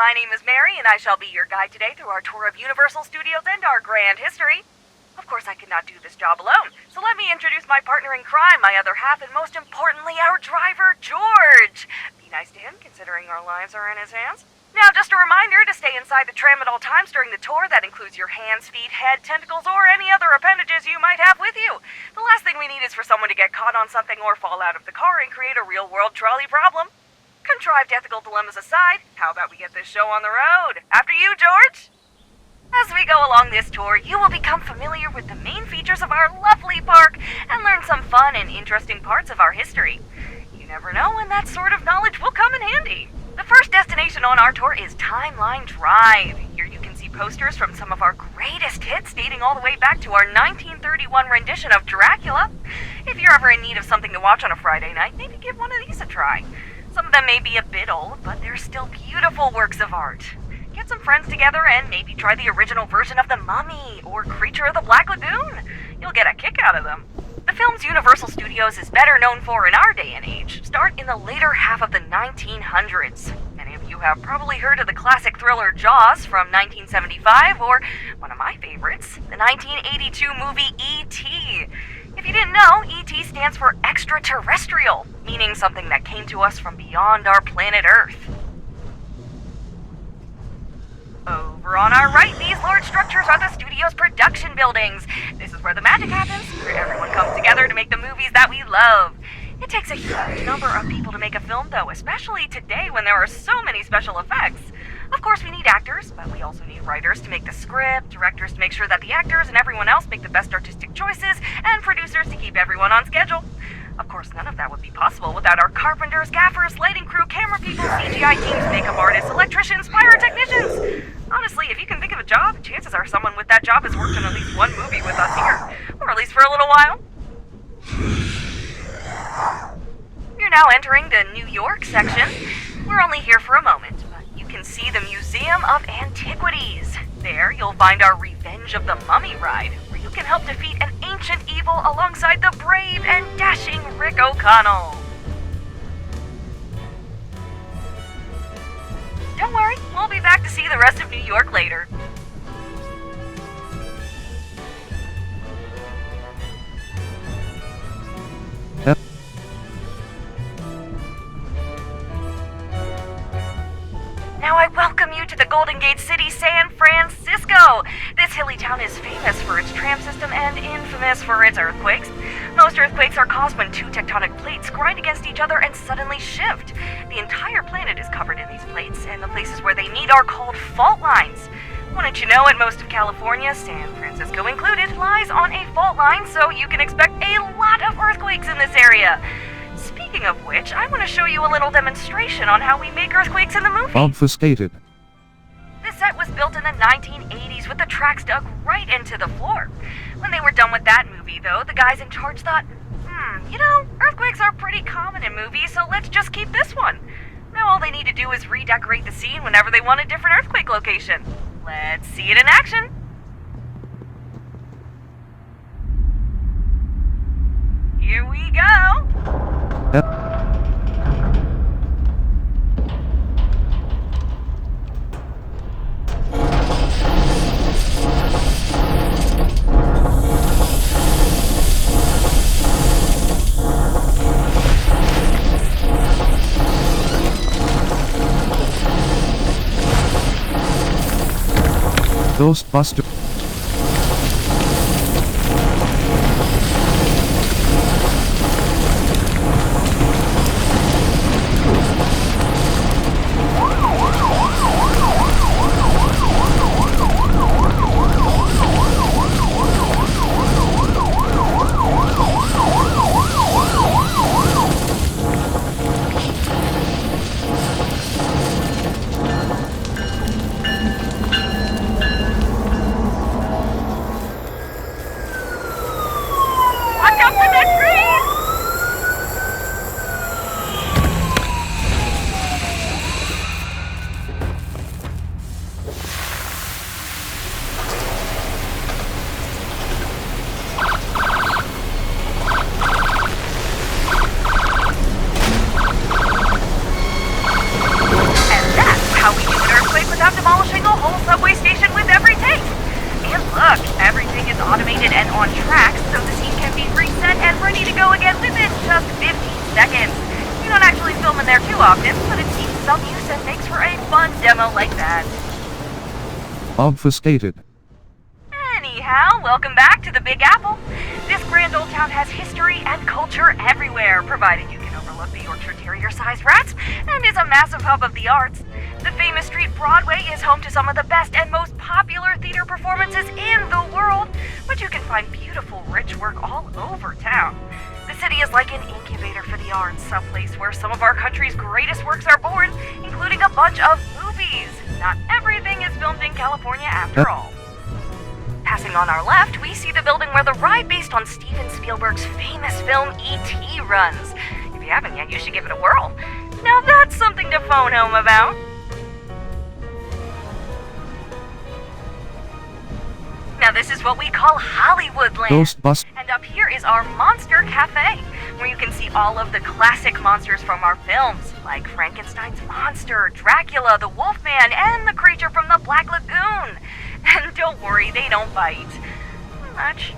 My name is Mary, and I shall be your guide today through our tour of Universal Studios and our grand history. Of course, I cannot do this job alone, so let me introduce my partner in crime, my other half, and most importantly, our driver, George. Be nice to him, considering our lives are in his hands. Now, just a reminder to stay inside the tram at all times during the tour. That includes your hands, feet, head, tentacles, or any other appendages you might have with you. The last thing we need is for someone to get caught on something or fall out of the car and create a real-world trolley problem. Contrived ethical dilemmas aside, how about we get this show on the road? After you, George! As we go along this tour, you will become familiar with the main features of our lovely park and learn some fun and interesting parts of our history. You never know when that sort of knowledge will come in handy. The first destination on our tour is Timeline Drive. Here you can see posters from some of our greatest hits dating all the way back to our 1931 rendition of Dracula. If you're ever in need of something to watch on a Friday night, maybe give one of these a try. Some of them may be a bit old, but they're still beautiful works of art. Get some friends together and maybe try the original version of The Mummy or Creature of the Black Lagoon. You'll get a kick out of them. The films Universal Studios is better known for in our day and age start in the later half of the 1900s. Many of you have probably heard of the classic thriller Jaws from 1975, or one of my favorites, the 1982 movie E.T. If you didn't know, E.T. stands for extraterrestrial, meaning something that came to us from beyond our planet Earth. Over on our right, these large structures are the studio's production buildings. This is where the magic happens, where everyone comes together to make the movies that we love. It takes a huge number of people to make a film, though, especially today when there are so many special effects. Of course, we need actors, but we also need writers to make the script, directors to make sure that the actors and everyone else make the best artistic choices, and producers to keep everyone on schedule. Of course, none of that would be possible without our carpenters, gaffers, lighting crew, camera people, CGI teams, makeup artists, electricians, pyrotechnicians. Honestly, if you can think of a job, chances are someone with that job has worked on at least one movie with us here. Or at least for a little while. You're now entering the New York section. We're only here for a moment, but you can see the Museum of Antiquities. There, you'll find our Revenge of the Mummy ride, where you can help defeat an ancient evil alongside the brave and dashing Rick O'Connell. Don't worry, we'll be back to see the rest of New York later. Now I welcome you to the Golden Gate City, San Francisco. This hilly town is famous for its tram system and infamous for its earthquakes. Most earthquakes are caused when two tectonic plates grind against each other and suddenly shift. The entire planet is covered in these plates, and the places where they meet are called fault lines. Wouldn't you know it, most of California, San Francisco included, lies on a fault line, so you can expect a lot of earthquakes in this area. Speaking of which, I want to show you a little demonstration on how we make earthquakes in the movie. Obfuscated. This set was built in the 1980s with the tracks dug right into the floor. When they were done with that movie, though, the guys in charge thought, earthquakes are pretty common in movies, so let's just keep this one. Now all they need to do is redecorate the scene whenever they want a different earthquake location. Let's see it in action. Here we go. Ghostbuster. automated and on tracks, so the scene can be reset and ready to go again within just 15 seconds. We don't actually film in there too often, but it seems some use and makes for a fun demo like that. Obfuscated. Anyhow, welcome back to the Big Apple. This grand old town has history and culture everywhere, provided you can overlook the Yorkshire Terrier-sized rats, and is a massive hub of the arts. The famous street Broadway is home to some of the best and most popular theater performances in the world, but you can find beautiful, rich work all over town. The city is like an incubator for the arts, a place where some of our country's greatest works are born, including a bunch of movies. Not everything is filmed in California after all. Passing on our left, we see the building where the ride based on Steven Spielberg's famous film E.T. runs. If you haven't yet, you should give it a whirl. Now that's something to phone home about. Now this is what we call Hollywoodland. Ghostbusters. And up here is our Monster Cafe, where you can see all of the classic monsters from our films, like Frankenstein's monster, Dracula, the Wolfman, and the creature from the Black Lagoon. And don't worry, they don't bite much.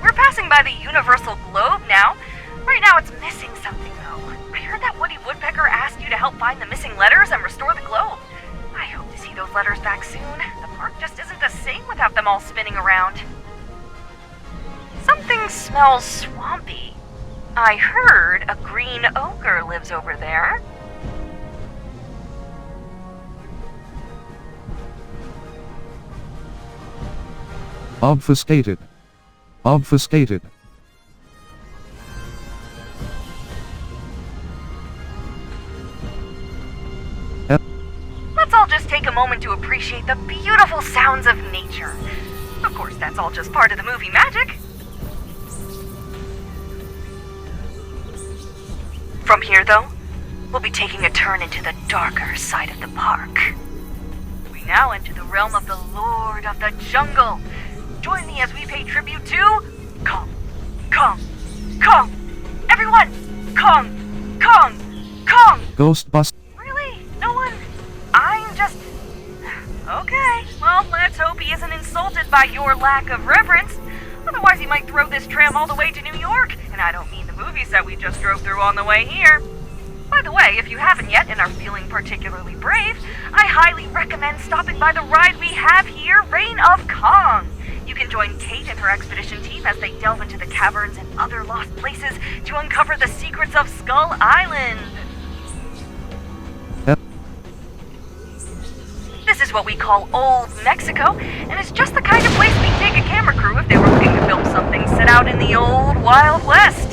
We're passing by the Universal Globe now. Right now it's missing something though. I heard that Woody Woodpecker asked you to help find the missing letters and restore the globe. I hope to see those letters back soon. The park just isn't the same without them all spinning around. Something smells swampy. I heard a green ogre lives over there. Obfuscated. Obfuscated. Let's all just take a moment to appreciate the beautiful sounds of nature. Of course, that's all just part of the movie magic. From here, though, we'll be taking a turn into the darker side of the park. We now enter the realm of the Lord of the Jungle. Join me as we pay tribute to Kong. Kong. Kong. Everyone! Kong. Kong. Kong! Ghostbusters. Really? No one? I'm just... Okay, well, let's hope he isn't insulted by your lack of reverence. Otherwise, he might throw this tram all the way to New York. And I don't mean the movies that we just drove through on the way here. By the way, if you haven't yet and are feeling particularly brave, I highly recommend stopping by the ride we have here, Reign of Kong. You can join Kate and her expedition team as they delve into the caverns and other lost places to uncover the secrets of Skull Island. This is what we call Old Mexico, and it's just the kind of place we'd take a camera crew if they were looking to film something set out in the old Wild West.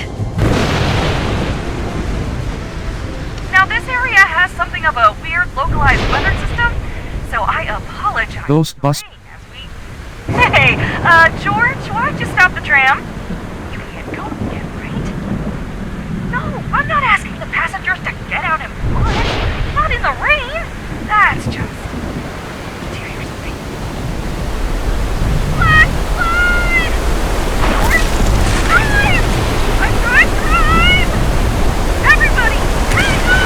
Now this area has something of a weird localized weather system, so I apologize. Ghostbusters. Hey, George, why don't you stop the tram? You can't go yet, right? No, I'm not asking the passengers to get out in mud. Not in the rain. That's just... seriously. What? George, drive! I said drive! Everybody, hang on!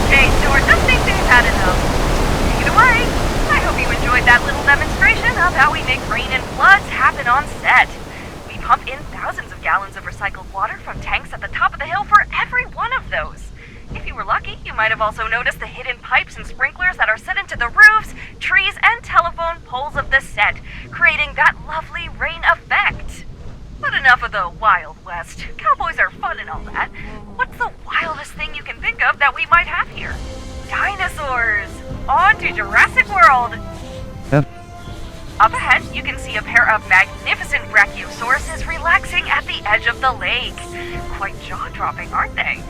Okay, George, I think they've had enough. Take it away. I hope you enjoyed that little demonstration of how we make rain and floods happen on set. We pump in thousands of gallons of recycled water from tanks at the top of the hill for every one of those. If you were lucky, you might have also noticed the hidden pipes and sprinklers that are set into the roofs, trees, and telephone poles of the set, creating that lovely rain effect. But enough of the Wild West. Cowboys are fun and all that. What's the wildest thing you can think of that we might have here? Dinosaurs! On to Jurassic World! Up ahead, you can see a pair of magnificent brachiosauruses relaxing at the edge of the lake. Quite jaw-dropping, aren't they?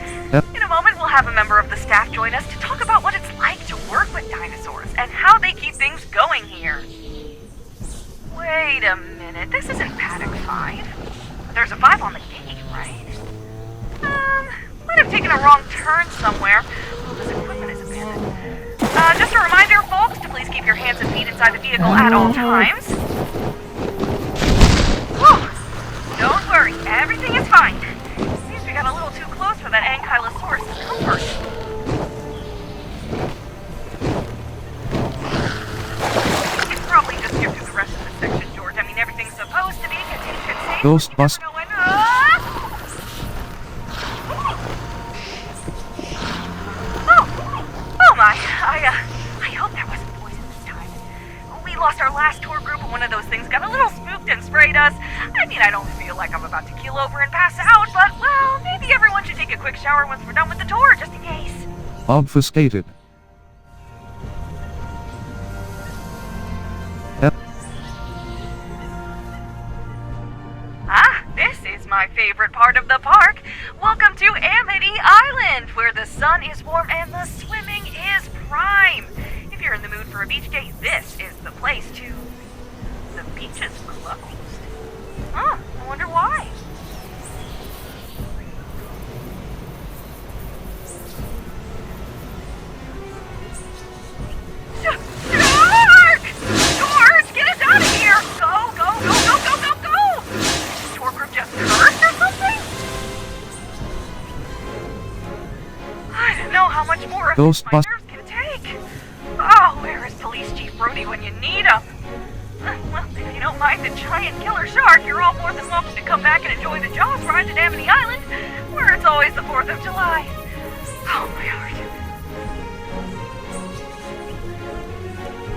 In a moment, we'll have a member of the staff join us to talk about what it's like to work with dinosaurs and how they keep things going here. Wait a minute, this isn't Paddock 5. There's a 5 on the gate, right? Might have taken a wrong turn somewhere. Oh, this equipment is abandoned. Just a reminder, folks, to please keep your hands and feet inside the vehicle at all times. Ghostbusters. You never know when. Oh my! I hope that wasn't poison this time. We lost our last tour group and one of those things got a little spooked and sprayed us. I mean, I don't feel like I'm about to keel over and pass out, but, well, maybe everyone should take a quick shower once we're done with the tour, just in case. Obfuscated. This is my favorite part of the park. Welcome to Amity Island, where the sun is warm and the swimming is prime. If you're in the mood for a beach day, this is the place to... The beach is closed. Huh, I wonder why. Shark! George, get us out of here! Go, go, go, go, go, go, go! Is this tour group just cursed or something? I don't know how much more of this my nerves can take. Oh, where is Police Chief Brody when you need him? Well, if you don't mind the giant killer shark, you're all more than welcome to come back and enjoy the Jaws ride at Amity Island, where it's always the 4th of July. Oh, my heart.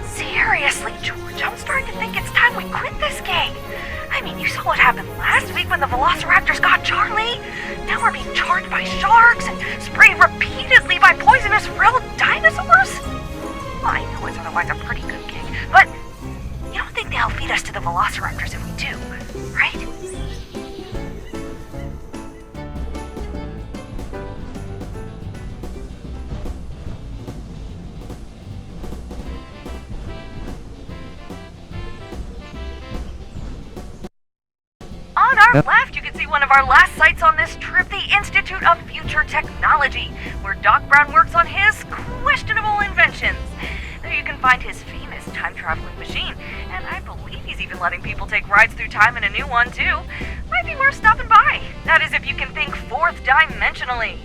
Seriously, George, I'm starting to think it's time we quit this gig. I mean, you saw what happened last week when the Velociraptors got Charlie. Now we're being charged by sharks and sprayed repeatedly by poisonous real dinosaurs. Well, I know it's otherwise a pretty good gig, but you don't think they'll feed us to the Velociraptors if we do, right? On our left, you can see one of our last sites on this trip, the Institute of Future Technology, where Doc Brown works on his questionable inventions. There you can find his famous time-traveling machine, and I believe he's even letting people take rides through time in a new one, too. Might be worth stopping by. That is if you can think fourth dimensionally.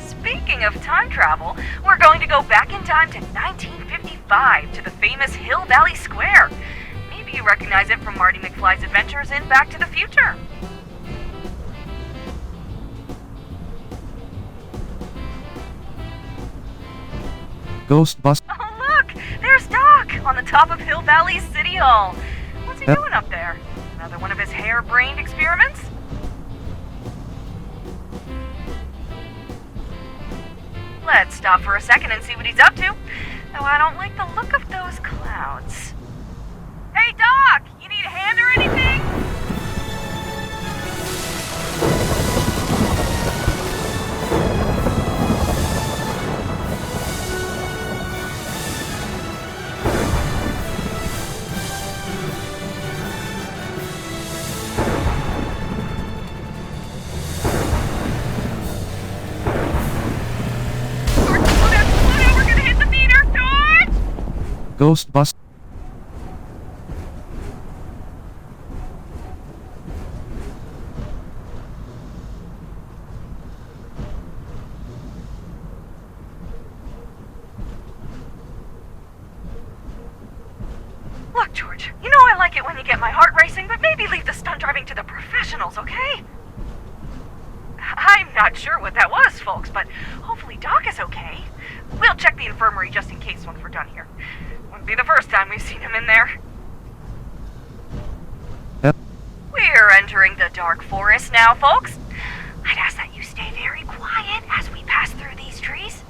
Speaking of time travel, we're going to go back in time to 1955 to the famous Hill Valley Square. Maybe you recognize it from Marty McFly's adventures in Back to the Future. Ghostbusters. Oh look, there's Doc on the top of Hill Valley City Hall. What's he doing up there? Another one of his harebrained experiments? Let's stop for a second and see what he's up to. Though I don't like the look of those clouds. Hey, Doc! You need a hand or anything? Ghostbusters. Look, George, you know I like it when you get my heart racing, but maybe leave the stunt driving to the professionals, okay? I'm not sure what that was, folks, but hopefully Doc is okay. We'll check the infirmary just in case once we're done here. Wouldn't be the first time we've seen him in there. Yep. We're entering the dark forest now, folks. I'd ask that you stay very quiet as we pass through these trees.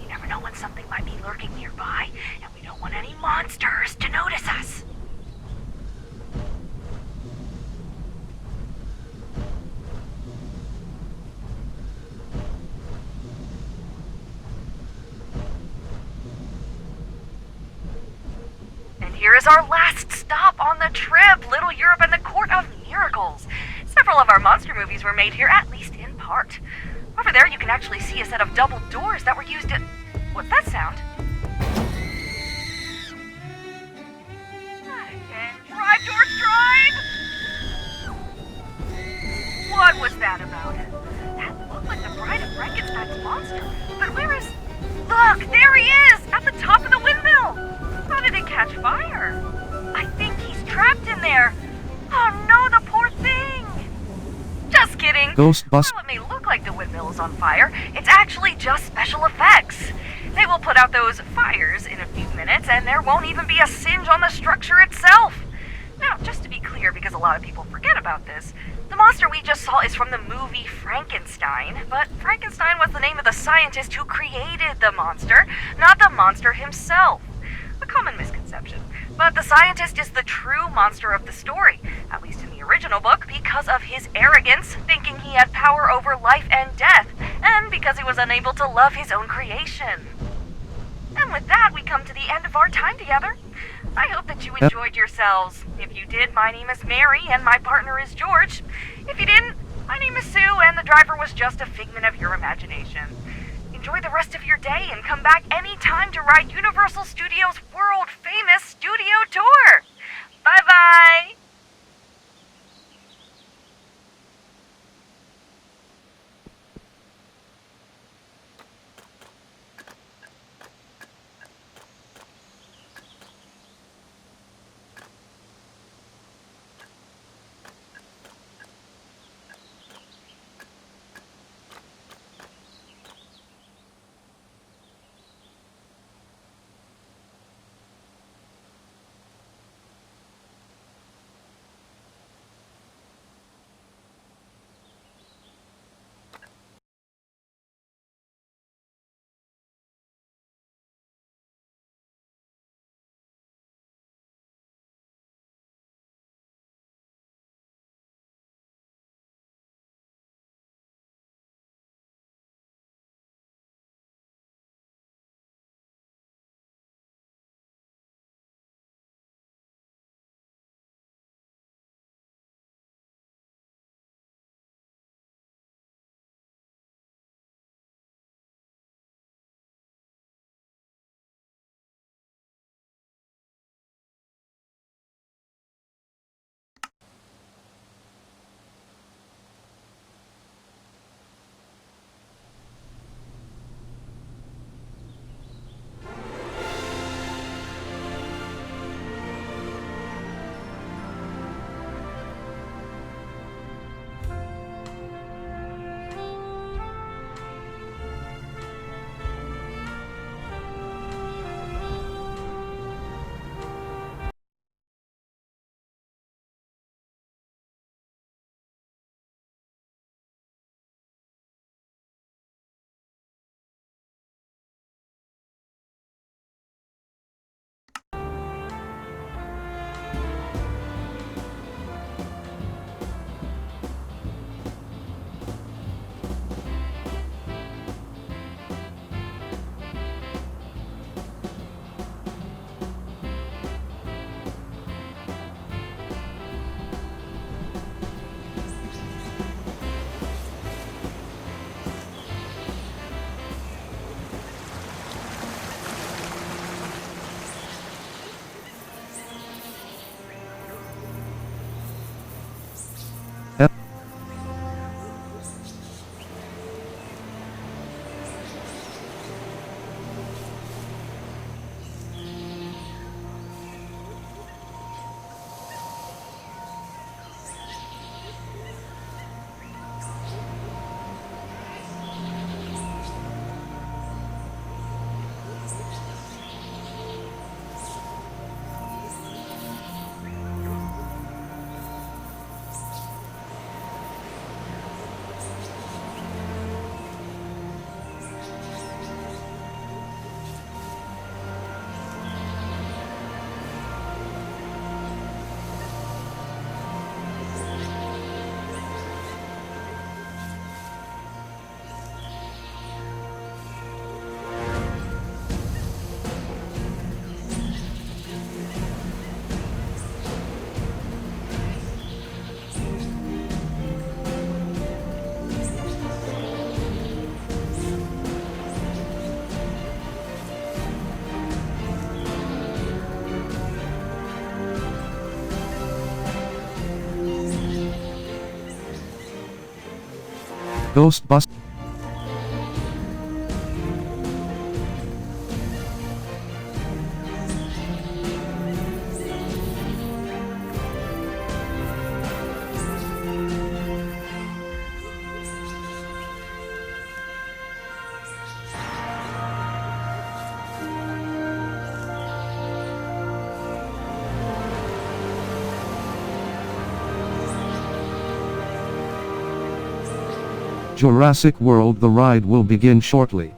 You never know when something might be lurking nearby, and we don't want any monsters to notice us. Here is our last stop on the trip, Little Europe and the Court of Miracles. Several of our monster movies were made here, at least in part. Over there, you can actually see a set of double doors that were used in... What's that sound? Not again. Drive, George, drive! What was that about? That looked like the Bride of Frankenstein's monster. But where is... Look, there he is! At the top of the windmill! Ghostbusters. While it may look like the windmill is on fire, it's actually just special effects. They will put out those fires in a few minutes, and there won't even be a singe on the structure itself. Now, just to be clear, because a lot of people forget about this, the monster we just saw is from the movie Frankenstein, but Frankenstein was the name of the scientist who created the monster, not the monster himself. A common misconception. But the scientist is the true monster of the story, at least in the original book, because of his arrogance, thinking he had power over life and death, and because he was unable to love his own creation. And with that, we come to the end of our time together. I hope that you enjoyed yourselves. If you did, my name is Mary, and my partner is George. If you didn't, my name is Sue, and the driver was just a figment of your imagination. Enjoy the rest of your day and come back anytime to ride Universal Studios' world-famous studio tour. Bye-bye! Ghostbusters. Jurassic World. The ride will begin shortly.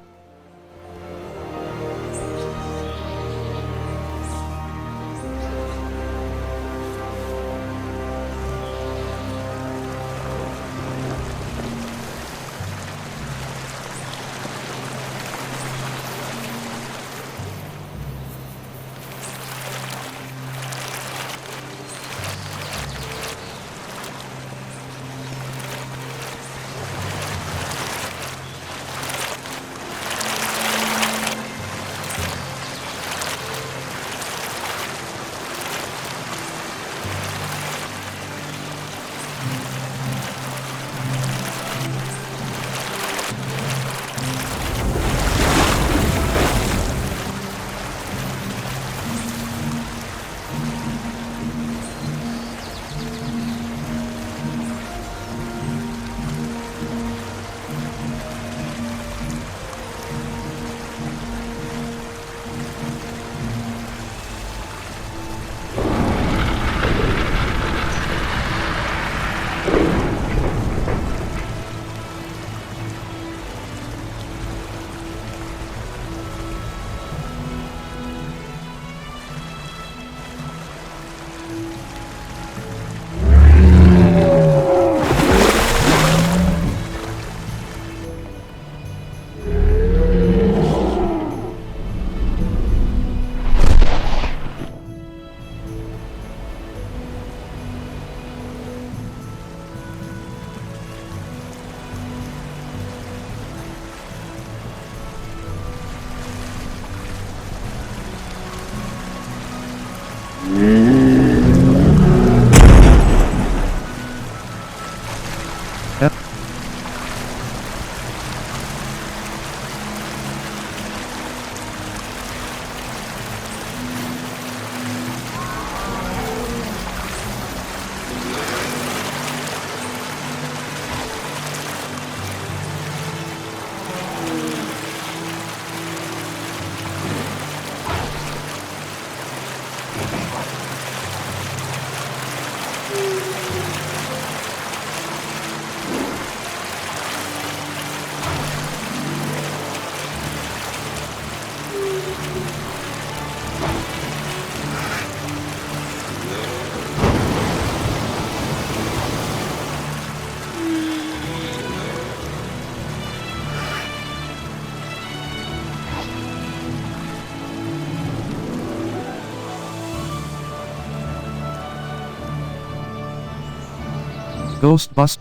Ghostbusters.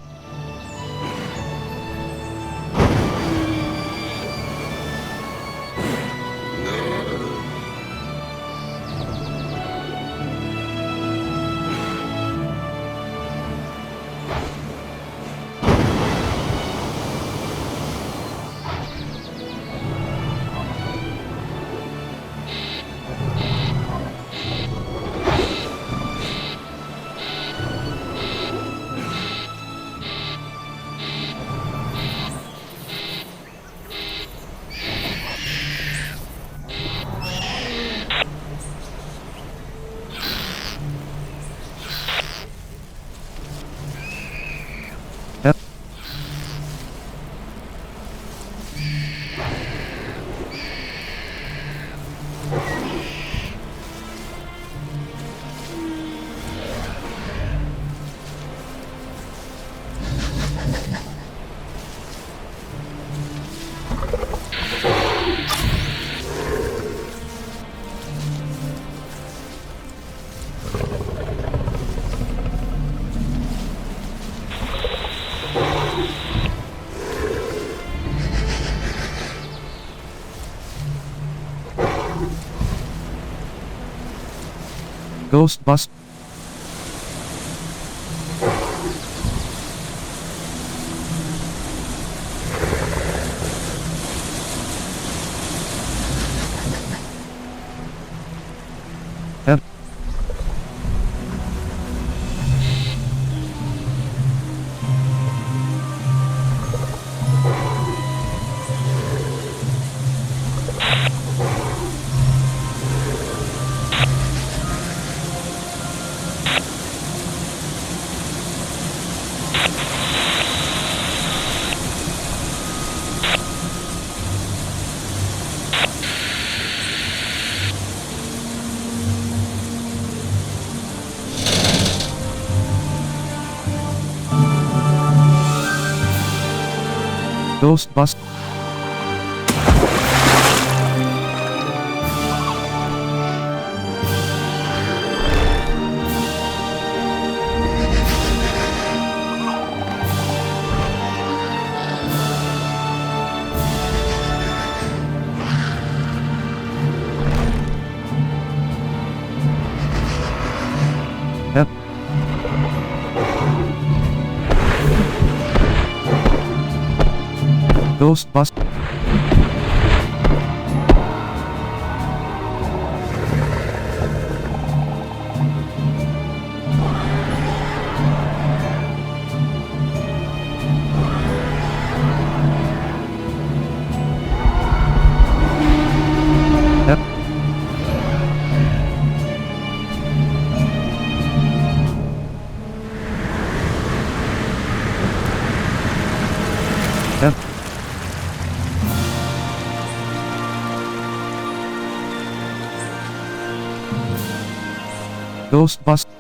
Ghostbusters. Ghostbusters. Ghostbusters. Ghostbusters.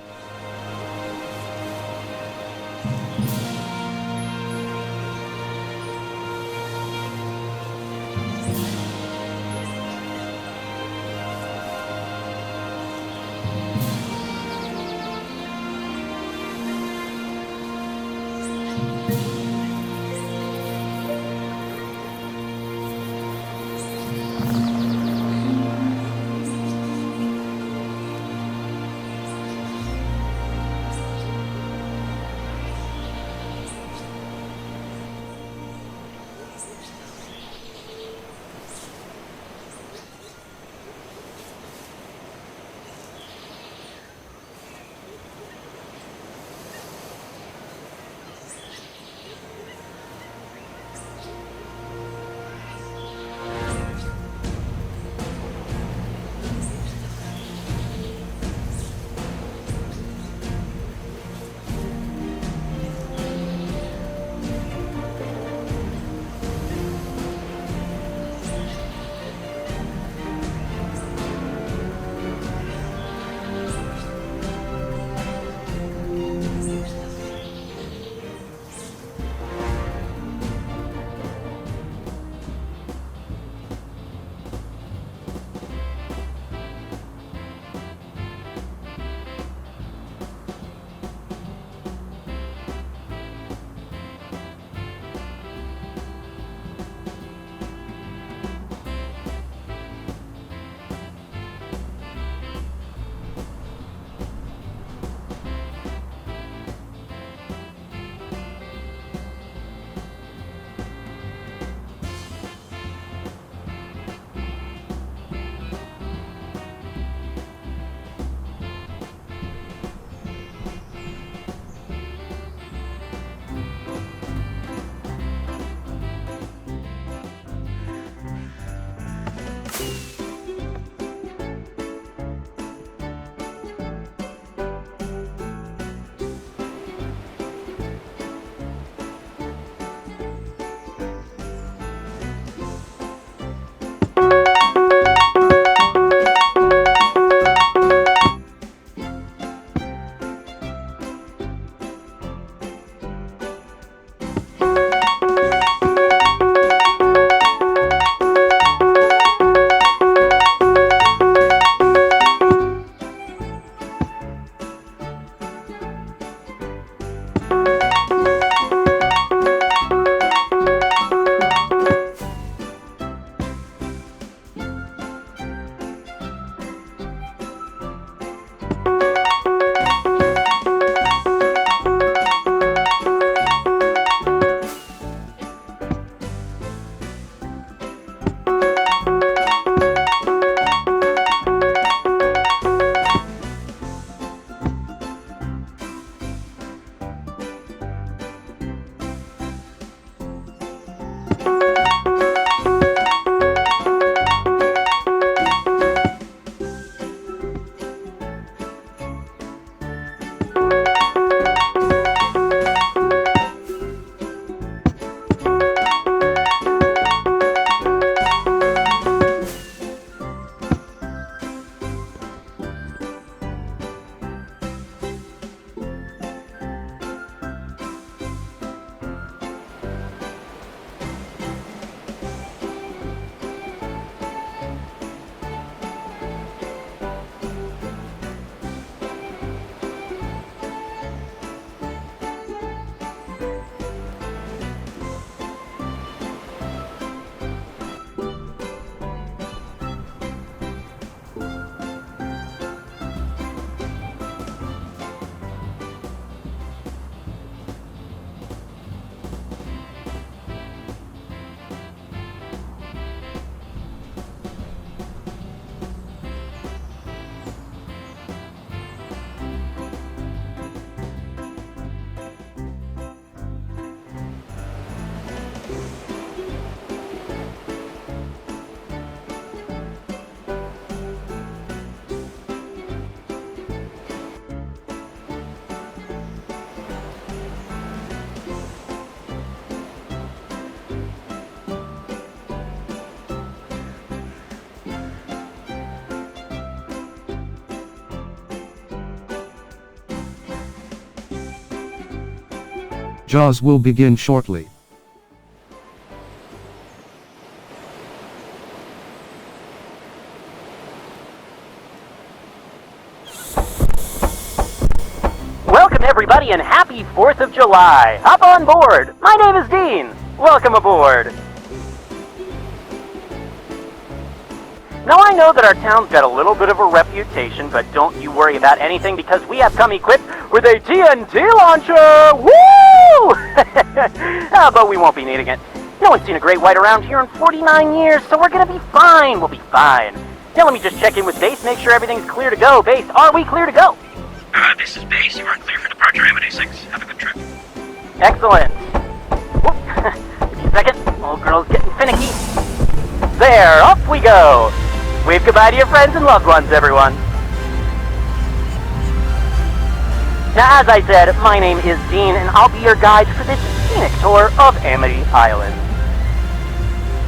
Jaws will begin shortly. Welcome everybody and happy 4th of July! Hop on board! My name is Dean! Welcome aboard! Now I know that our town's got a little bit of a reputation, but don't you worry about anything because we have come equipped with a TNT launcher! Woo! But we won't be needing it. No one's seen a great white around here in 49 years, so we're gonna be fine. We'll be fine. Now let me just check in with Base, make sure everything's clear to go. Base, are we clear to go? This is Base. You are clear for departure, Amity 6. Have a good trip. Excellent. Whoop. Give me a second. Old girl's getting finicky. There, off we go. Wave goodbye to your friends and loved ones, everyone. Now, as I said, my name is Dean, and I'll be your guide for this scenic tour of Amity Island.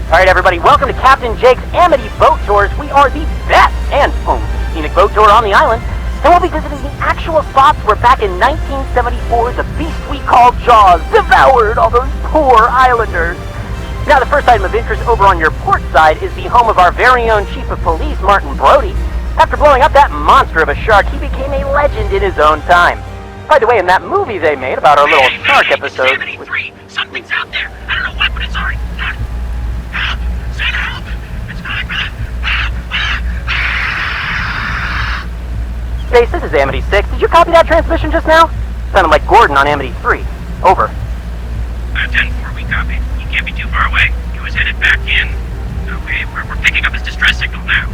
Alright, everybody, welcome to Captain Jake's Amity Boat Tours. We are the best and only scenic boat tour on the island, and we'll be visiting the actual spots where back in 1974, the beast we call Jaws devoured all those poor islanders. Now, the first item of interest over on your port side is the home of our very own Chief of Police, Martin Brody. After blowing up that monster of a shark, he became a legend in his own time. By the way, in that movie they made about our little shark episode... It's Amity 3! Something's out there! I don't know what, but it's already... Help! Send help! It's going for the... Base, this is Amity 6. Did you copy that transmission just now? Sounded like Gordon on Amity 3. Over. 10-4, we copy. You can't be too far away. He was headed back in. Okay, we're picking up his distress signal now.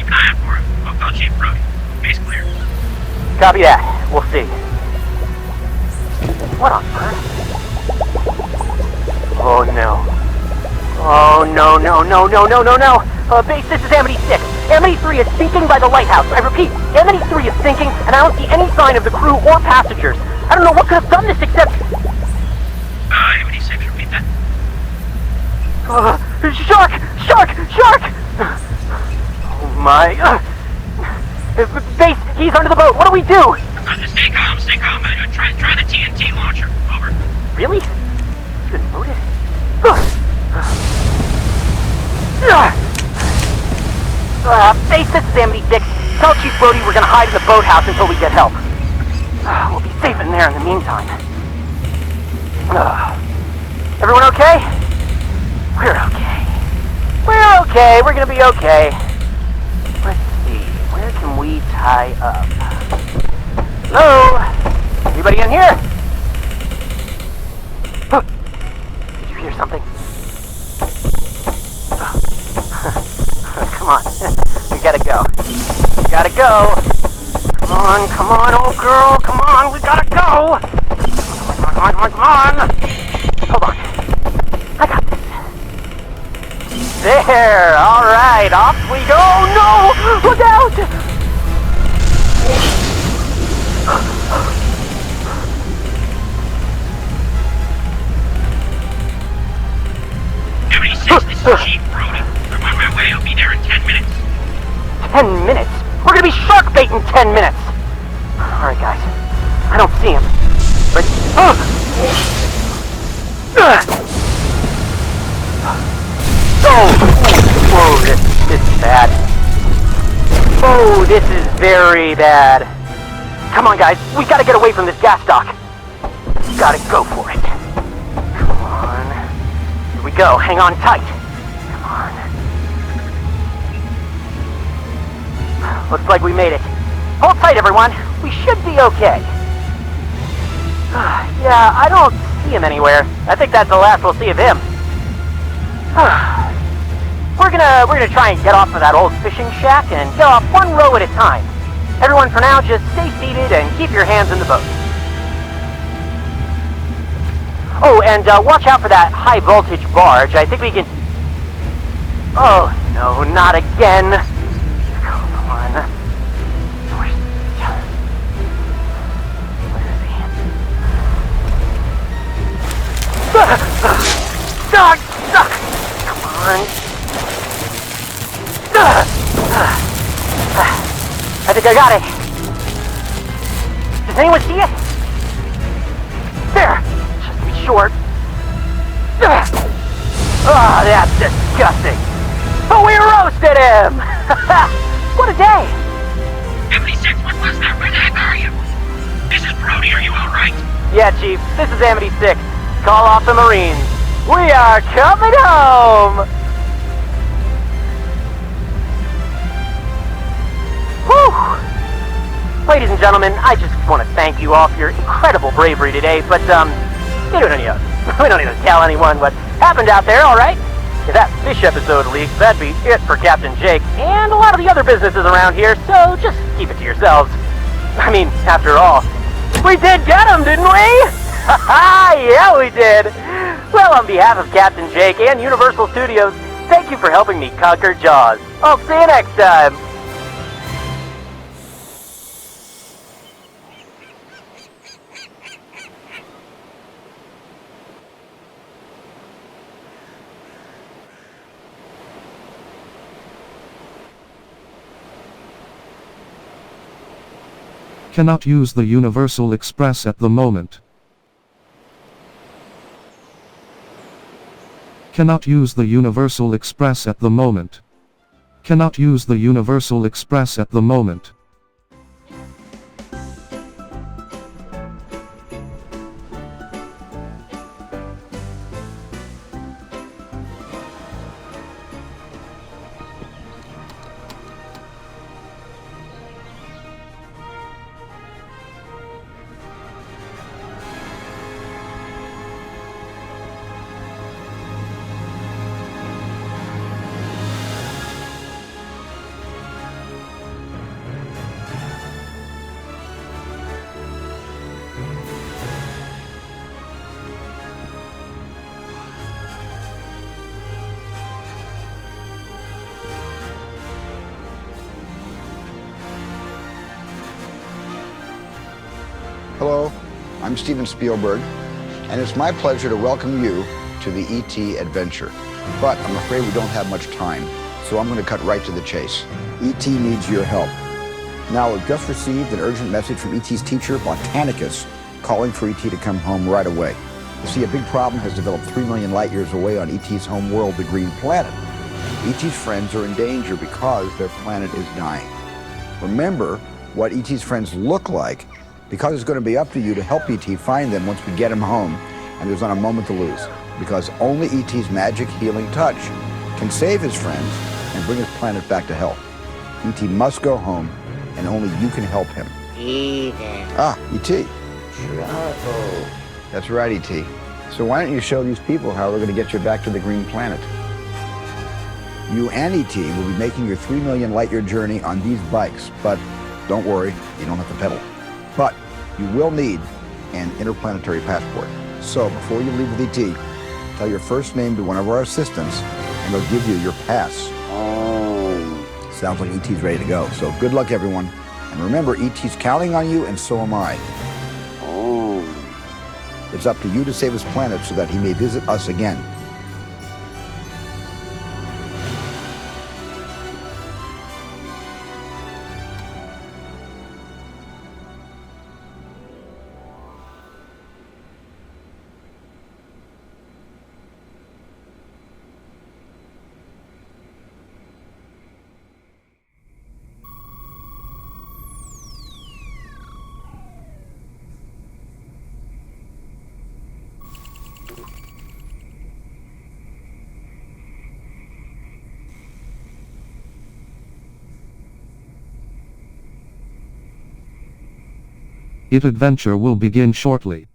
Keep an eye out for him. I'll call Chief Brody. Base clear. Copy that. We'll see. What on earth? Oh no. Oh no, no, no, no, no, no, no. Base, this is Amity 6. Amity 3 is sinking by the lighthouse. I repeat, Amity 3 is sinking, and I don't see any sign of the crew or passengers. I don't know what could have done this except... Amity 6, repeat that. Shark! Shark! Shark! Oh my... Base, he's under the boat. What do we do? Stay calm, stay calm. Try the TNT launcher. Over. Really? He's been loaded? Base, this is Amity 6. Tell Chief Brody we're gonna hide in the boathouse until we get help. We'll be safe in there in the meantime. Everyone okay? We're okay. We're okay. We're gonna be okay. Let's see. Where can we tie up? Hello? Anybody in here? Did you hear something? Come on. We gotta go. We gotta go. Come on, old girl. Come on, we gotta go. Come on. Hold on. I got this. There. All right. Off we go. No! Look out! Amity 6, this is Chief Brody. I'm on my way. I'll be there in 10 minutes. 10 minutes? We're gonna be shark bait in 10 minutes! Alright, guys. I don't see him. But... Whoa, this is bad. Oh, this is very bad. Come on, guys. We gotta get away from this gas dock. Gotta go for it. Come on. Here we go. Hang on tight. Come on. Looks like we made it. Hold tight, everyone. We should be okay. Yeah, I don't see him anywhere. I think that's the last we'll see of him. We're gonna try and get off of that old fishing shack and get off one row at a time. Everyone, for now, just stay seated and keep your hands in the boat. Oh, and watch out for that high voltage barge. I think we can... Oh, no, not again. Come on. Where is he? Come on. I think I got it. Does anyone see it? There. Just short. Ah, that's disgusting. But we roasted him! What a day! Amity 6, what was that? Where the heck are you? This is Brody, are you alright? Yeah, Chief, this is Amity 6. Call off the Marines. We are coming home! Whew! Ladies and gentlemen, I just want to thank you all for your incredible bravery today, but, we don't need to tell anyone what happened out there, alright? If that fish episode leaks, that'd be it for Captain Jake and a lot of the other businesses around here, so just keep it to yourselves. I mean, after all, we did get him, didn't we? Haha, yeah we did. Well, on behalf of Captain Jake and Universal Studios, thank you for helping me conquer Jaws. I'll see you next time. Cannot use the Universal Express at the moment. Cannot use the Universal Express at the moment. Cannot use the Universal Express at the moment. Hello, I'm Steven Spielberg, and it's my pleasure to welcome you to the E.T. adventure. But I'm afraid we don't have much time, so I'm going to cut right to the chase. E.T. needs your help. Now, we've just received an urgent message from E.T.'s teacher, Botanicus, calling for E.T. to come home right away. You see, a big problem has developed 3 million light years away on E.T.'s home world, the Green Planet. E.T.'s friends are in danger because their planet is dying. Remember what E.T.'s friends look like, because it's going to be up to you to help E.T. find them once we get him home, and there's not a moment to lose, because only E.T.'s magic healing touch can save his friends and bring his planet back to health. E.T. must go home, and only you can help him. Ah, E.T. Trouble. That's right, E.T. So why don't you show these people how we're going to get you back to the Green Planet? You and E.T. will be making your 3 million light year journey on these bikes, but don't worry, you don't have to pedal. But you will need an interplanetary passport. So before you leave with E.T., tell your first name to one of our assistants, and they'll give you your pass. Oh. Sounds like E.T.'s ready to go. So good luck, everyone. And remember, E.T.'s counting on you, and so am I. Oh. It's up to you to save his planet so that he may visit us again. It adventure will begin shortly.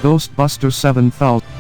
Ghostbuster 7000.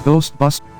Ghostbusters.